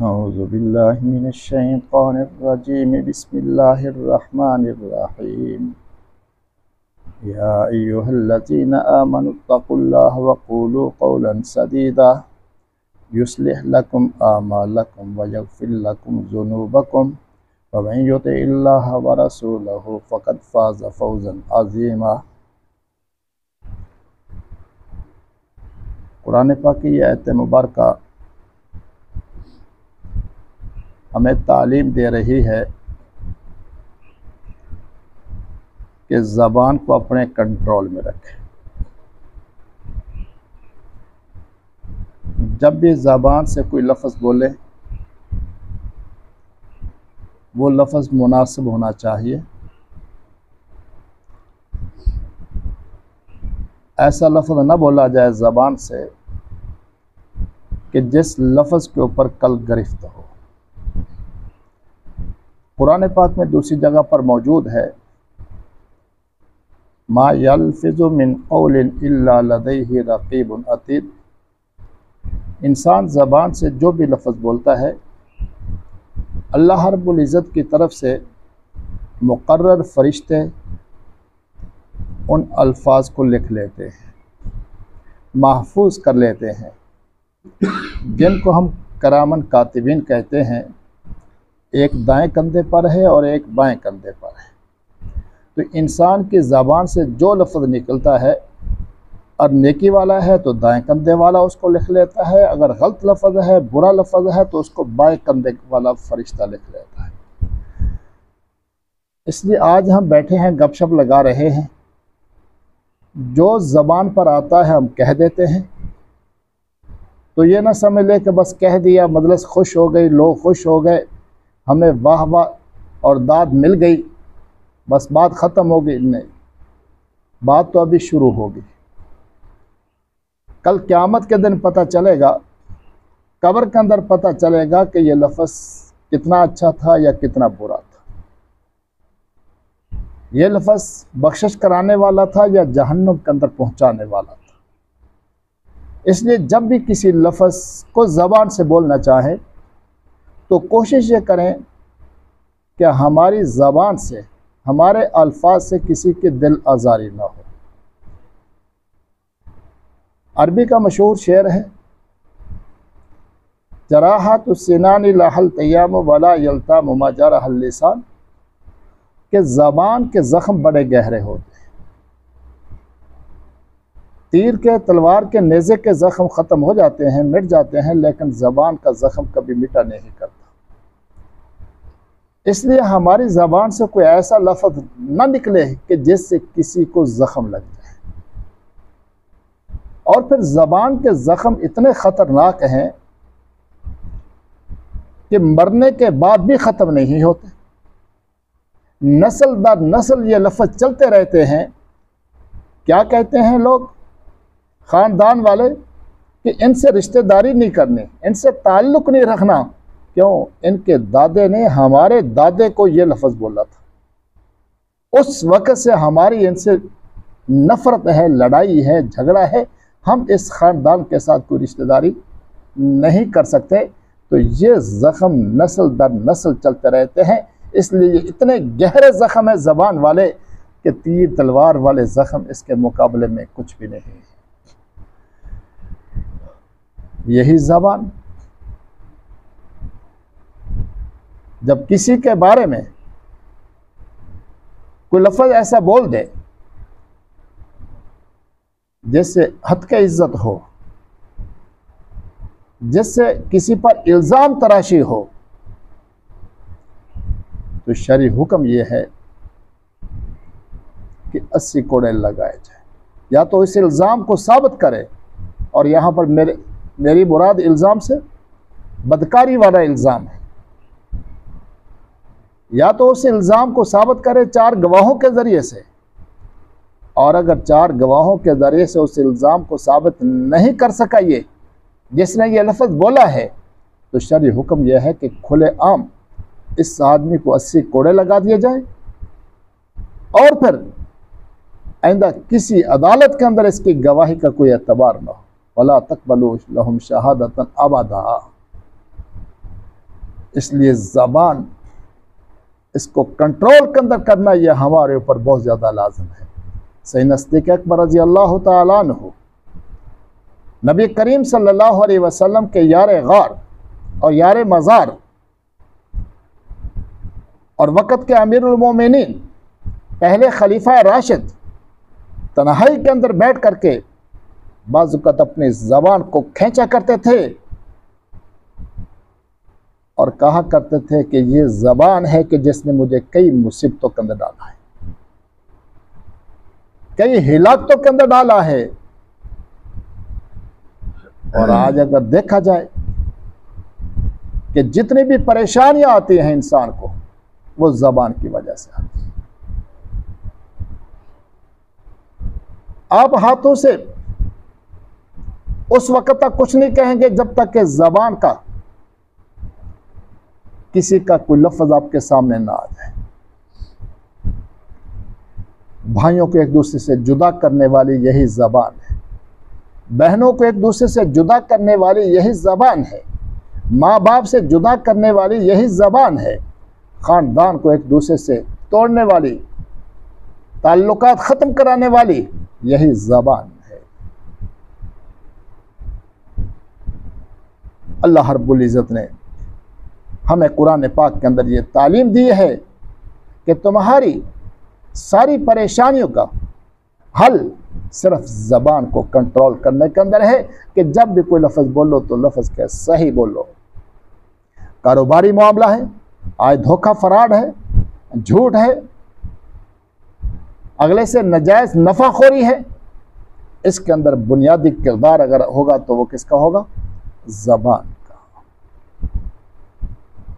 औज़ु बिल्लाहि मिनश शैतानिर रजीम बिस्मिल्लाहिर रहमानिर रहीम या अय्युहल्लज़ीना आमनुत्तक़ुल्लाह वक़ूलू क़ौलन सदीदा युस्लिह लकुम आमालकुम व यग़फ़िर लकुम ज़ुनूबकुम व मन युतिइल्लाह व रसूलहु फ़क़द फ़ाज़ फ़ौज़न अज़ीमा। कुरान पाक की यह आयत मुबारका हमें तालीम दे रही है कि ज़बान को अपने कंट्रोल में रखें। जब भी ज़बान से कोई लफ्ज़ बोले वो लफ्ज़ मुनासिब होना चाहिए। ऐसा लफ्ज़ न बोला जाए ज़बान से कि जिस लफ्ज़ के ऊपर कल गिरफ्त हो। कुरान पाक में दूसरी जगह पर मौजूद है, मा यल्फ़िज़ु मिन क़ौलिन इल्ला लदैहि रक़ीबुन अतीद। इंसान ज़बान से जो भी लफ्ज़ बोलता है अल्लाह रब्बुल इज़्ज़त की तरफ से मुक़र्रर फ़रिश्ते उन अल्फाज को लिख लेते हैं, महफूज कर लेते हैं, जिनको हम करामन कातिबीन कहते हैं। एक दाएं कंधे पर है और एक बाएं कंधे पर है। तो इंसान की ज़बान से जो लफ्ज़ निकलता है और नेकी वाला है तो दाएं कंधे वाला उसको लिख लेता है, अगर गलत लफ्ज़ है, बुरा लफ्ज़ है तो उसको बाएं कंधे वाला फरिश्ता लिख लेता है। इसलिए आज हम बैठे हैं, गपशप लगा रहे हैं, जो ज़बान पर आता है हम कह देते हैं। तो ये ना समझ ले कि बस कह दिया, मजलिस खुश हो गई, लोग खुश हो गए, हमें वाह वाह और दाद मिल गई, बस बात ख़त्म हो गई। नहीं, बात तो अभी शुरू होगी। कल क़यामत के दिन पता चलेगा, कब्र के अंदर पता चलेगा कि ये लफ्ज़ कितना अच्छा था या कितना बुरा था, ये लफ्ज़ बख्शिश कराने वाला था या जहन्नुम के अंदर पहुंचाने वाला था। इसलिए जब भी किसी लफ्ज़ को ज़बान से बोलना चाहें तो कोशिश ये करें कि हमारी ज़बान से, हमारे अल्फाज से किसी के दिल आज़ारी ना हो। अरबी का मशहूर शेर है, जराहतुस सिनानी लहल तय्याम वला यल्ताम मा जरहल लिसान, कि ज़बान के ज़ख्म बड़े गहरे होते हैं। तीर के, तलवार के, नेज़े के ज़ख्म ख़त्म हो जाते हैं, मिट जाते हैं, लेकिन ज़बान का ज़ख्म कभी मिटा नहीं करता। इसलिए हमारी ज़बान से कोई ऐसा लफ्ज़ न निकले कि जिससे किसी को ज़ख्म लग जाए। और फिर ज़बान के ज़ख्म इतने ख़तरनाक हैं कि मरने के बाद भी ख़त्म नहीं होते, नस्ल दर नस्ल ये लफ्ज़ चलते रहते हैं। क्या कहते हैं लोग, ख़ानदान वाले, कि इनसे रिश्तेदारी नहीं करनी, इनसे ताल्लुक़ नहीं रखना। क्यों? इनके दादे ने हमारे दादे को ये लफ्ज़ बोला था, उस वक़्त से हमारी इनसे नफ़रत है, लड़ाई है, झगड़ा है, हम इस ख़ानदान के साथ कोई रिश्तेदारी नहीं कर सकते। तो ये ज़ख्म नस्ल दर नस्ल चलते रहते हैं। इसलिए इतने गहरे ज़ख्म है ज़बान वाले कि तीर तलवार वाले ज़ख्म इसके मुकाबले में कुछ भी नहीं है। यही ज़बान जब किसी के बारे में कोई लफ्ज़ ऐसा बोल दे जिससे हद के इज्जत हो, जिससे किसी पर इल्ज़ाम तराशी हो, तो शरई हुक्म यह है कि 80 कोड़े लगाए जाए। या तो इस इल्ज़ाम को साबित करे, और यहाँ पर मेरी मुराद इल्ज़ाम से बदकारी वाला इल्ज़ाम है, या तो उस इल्ज़ाम को साबित करे 4 गवाहों के ज़रिए से, और अगर 4 गवाहों के ज़रिए से उस इल्ज़ाम को साबित नहीं कर सका ये जिसने ये लफ्ज़ बोला है, तो शरई हुक्म यह है कि खुले आम इस आदमी को 80 कोड़े लगा दिए जाए, और फिर आइंदा किसी अदालत के अंदर इसकी गवाही का कोई एतबार न हो। वला तक़बलू लहुम शहादतन अबदा। इसलिए ज़बान, इसको कंट्रोल के अंदर करना यह हमारे ऊपर बहुत ज़्यादा लाज़िम है। सैयदना सिद्दीक़ अकबर रज़ी अल्लाह तआला अन्हु नबी करीम सल्लल्लाहु अलैहि वसल्लम के यार गार और यार मज़ार और वक़्त के अमीरुल मोमिनीन पहले खलीफा राशिद तन्हाई के अंदर बैठ करके बाज़-औक़ात अपनी ज़बान को खींचा करते थे और कहा करते थे कि ये ज़बान है कि जिसने मुझे कई मुसीबतों के अंदर डाला है, कई हिलाकतों के अंदर डाला है। और आज अगर देखा जाए कि जितनी भी परेशानियां आती हैं इंसान को, वो ज़बान की वजह से आती है। आप हाथों से उस वक्त तक कुछ नहीं कहेंगे जब तक कि ज़बान का किसी का कोई लफ्ज़ आपके सामने ना आ जाए। भाइयों को एक दूसरे से जुदा करने वाली यही ज़बान है, बहनों को एक दूसरे से जुदा करने वाली यही ज़बान है, माँ बाप से जुदा करने वाली यही ज़बान है, ख़ानदान को एक दूसरे से तोड़ने वाली, ताल्लुकात ख़त्म कराने वाली यही ज़बान है। अल्लाह रब्बुल इज़्ज़त ने हमें कुरान पाक के अंदर ये तालीम दी है कि तुम्हारी सारी परेशानियों का हल सिर्फ ज़बान को कंट्रोल करने के अंदर है कि जब भी कोई लफ्ज़ बोलो तो लफ्ज़ के सही बोलो। कारोबारी मामला है, आज धोखा फराड है, झूठ है, अगले से नाजायज़ नफ़ाखोरी है, इसके अंदर बुनियादी किरदार अगर होगा तो वो किसका होगा? ज़बान का।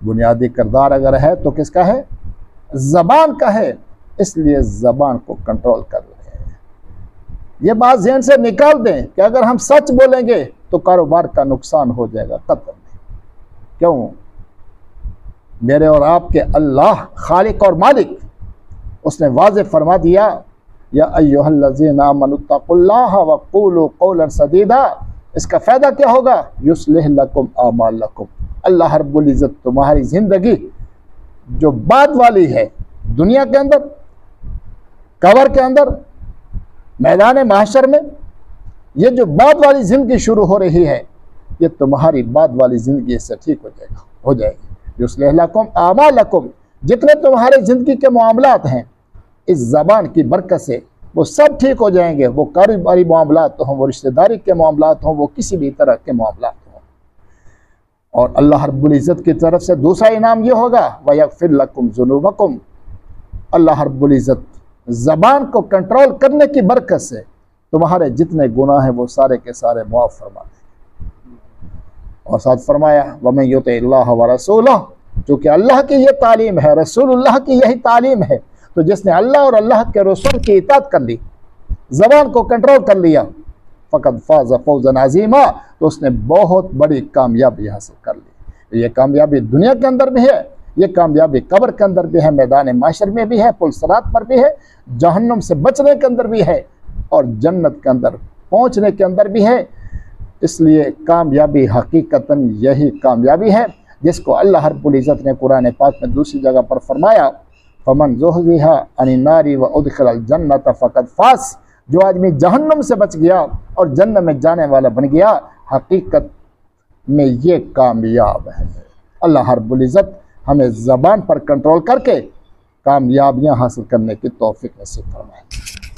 बुनियादी किरदार अगर है तो किसका है? ज़बान का है। इसलिए ज़बान को कंट्रोल कर रहे हैं। ये बात ज़हन से निकाल दें कि अगर हम सच बोलेंगे तो कारोबार का नुकसान हो जाएगा, कतई नहीं। क्यों? मेरे और आपके अल्लाह खालिक और मालिक, उसने वाज़ेह फरमा दिया, या अय्युहल्लज़ीना आमनुत्तक़ुल्लाह वक़ूलू क़ौलन सदीदा। इसका फ़ायदा क्या होगा? युस्लिह लकुम आमालकुम। अल्लाह रब्बुल इज़्ज़त तुम्हारी ज़िंदगी जो बाद वाली है, दुनिया के अंदर, कब्र के अंदर, मैदान महशर में, ये जो बाद वाली ज़िंदगी शुरू हो रही है, ये तुम्हारी बाद वाली ज़िंदगी से ठीक हो जाएगी। युस्लिह लकुम आमालकुम। जितने तुम्हारे ज़िंदगी के मामलात हैं, इस ज़बान की बरकत से वो सब ठीक हो जाएंगे। वो कारोबारी मामलात हों, वो रिश्तेदारी के मामलात हों, वो किसी भी तरह के मामलात हों। और अल्लाह रब्बुल इज़्ज़त की तरफ से दूसरा इनाम ये होगा, वयग़फ़िर लकुम ज़ुनूबकुम। अल्लाह रब्बुल इज़्ज़त ज़बान को कंट्रोल करने की बरकत से तुम्हारे जितने गुनाह हैं वो सारे के सारे मुआफ़ फरमा देंगे। और साथ फरमाया, वमन युतिइल्लाह व रसूलह। चूँकि अल्लाह की ये तालीम है, रसूलुल्लाह की यही तालीम है, तो जिसने अल्लाह और अल्लाह के रसूल की इताअत कर ली, ज़बान को कंट्रोल कर लिया, फ़क़द फ़ाज़ फ़ौज़न अज़ीमा, तो उसने बहुत बड़ी कामयाबी हासिल कर ली। ये कामयाबी दुनिया के अंदर भी है, ये कामयाबी कब्र के अंदर भी है, मैदान माशर में भी है, पुल सिरात पर भी है, जहन्नुम से बचने के अंदर भी है, और जन्नत के अंदर पहुँचने के अंदर भी है। इसलिए कामयाबी हकीकतन यही कामयाबी है जिसको अल्लाह रब्बुल इज़्ज़त ने कुरान पाक में दूसरी जगह पर फरमाया, फमन ज़ुहज़िहा अनिन नारी व उदखिलल जन्नत फ़क़द फ़ाज़। जो आदमी जहन्नम से बच गया और जन्नत में जाने वाला बन गया, हकीकत में ये कामयाब है। अल्लाह रब्बुल इज़्ज़त हमें ज़बान पर कंट्रोल करके कामयाबियाँ हासिल करने की तौफ़ीक़ नसीब फरमाए।